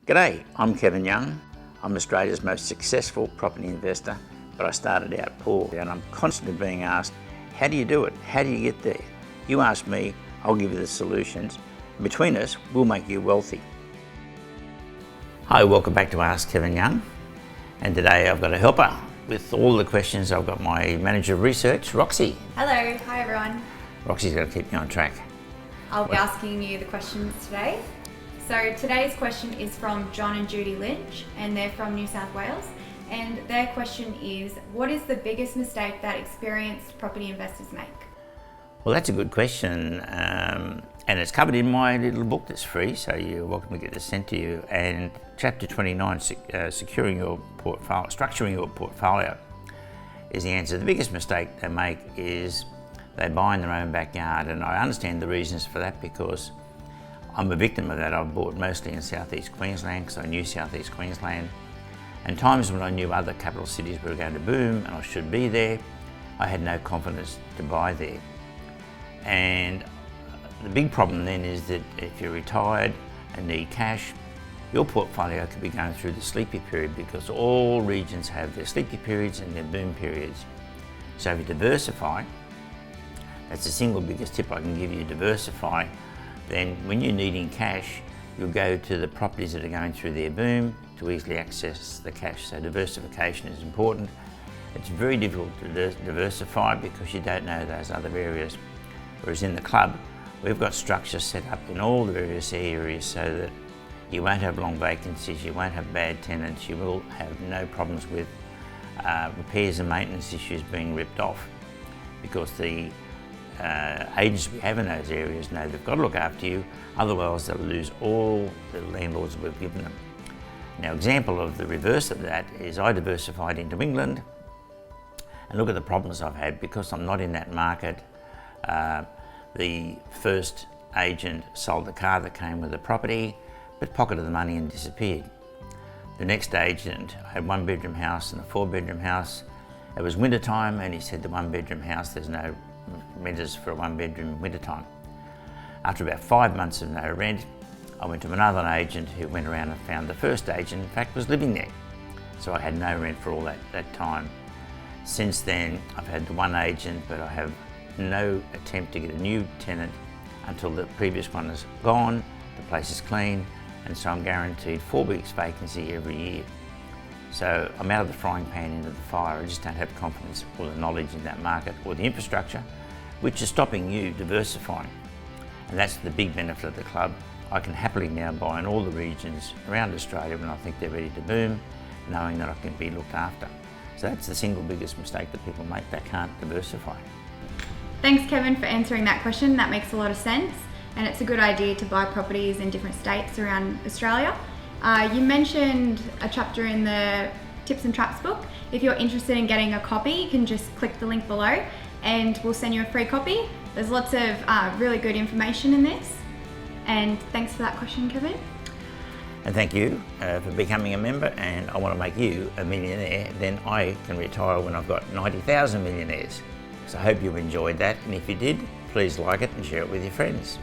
G'day, I'm Kevin Young. I'm Australia's most successful property investor, but I started out poor and I'm constantly being asked, how do you do it? How do you get there? You ask me, I'll give you the solutions. Between us, we'll make you wealthy. Hi, welcome back to Ask Kevin Young. And today I've got a helper with all the questions. I've got my manager of research, Roxy. Hello, hi everyone. Roxy's going to keep me on track. I'll be asking you the questions today. So today's question is from John and Judy Lynch, and they're from New South Wales. And their question is, what is the biggest mistake that experienced property investors make? Well, that's a good question. And it's covered in my little book that's free, so you're welcome to get this sent to you. And chapter 29, securing your portfolio, structuring your portfolio, is the answer. The biggest mistake they make is they buy in their own backyard, and I understand the reasons for that because I'm a victim of that. I've bought mostly in southeast Queensland because I knew southeast Queensland. And times when I knew other capital cities were going to boom and I should be there, I had no confidence to buy there. And the big problem then is that if you're retired and need cash, your portfolio could be going through the sleepy period because all regions have their sleepy periods and their boom periods. So if you diversify, that's the single biggest tip I can give you, diversify. Then when you're needing cash, you'll go to the properties that are going through their boom to easily access the cash. So diversification is important. It's very difficult to diversify because you don't know those other areas. Whereas in the club, we've got structures set up in all the various areas so that you won't have long vacancies, you won't have bad tenants, you will have no problems with repairs and maintenance issues being ripped off because the agents we have in those areas know they've got to look after you, otherwise they'll lose all the landlords we've given them. Now, example of the reverse of that is I diversified into England, and look at the problems I've had because I'm not in that market. The first agent sold the car that came with the property, but pocketed the money and disappeared. The next agent had 1-bedroom house and a 4-bedroom house. It was winter time, and he said the 1-bedroom house, there's no renters for a 1-bedroom in winter time. After about 5 months of no rent, I went to another agent who went around and found the first agent, in fact, was living there. So I had no rent for all that time. Since then, I've had the one agent, but I have no attempt to get a new tenant until the previous one is gone, the place is clean, and so I'm guaranteed 4 weeks vacancy every year. So I'm out of the frying pan into the fire. I just don't have confidence or the knowledge in that market or the infrastructure, which is stopping you diversifying. And that's the big benefit of the club. I can happily now buy in all the regions around Australia when I think they're ready to boom, knowing that I can be looked after. So that's the single biggest mistake that people make. They can't diversify. Thanks, Kevin, for answering that question. That makes a lot of sense, and it's a good idea to buy properties in different states around Australia. You mentioned a chapter in the Tips and Traps book. If you're interested in getting a copy, you can just click the link below and we'll send you a free copy. There's lots of really good information in this. And thanks for that question, Kevin. And thank you for becoming a member, and I want to make you a millionaire. Then I can retire when I've got 90,000 millionaires. So I hope you enjoyed that, and if you did, please like it and share it with your friends.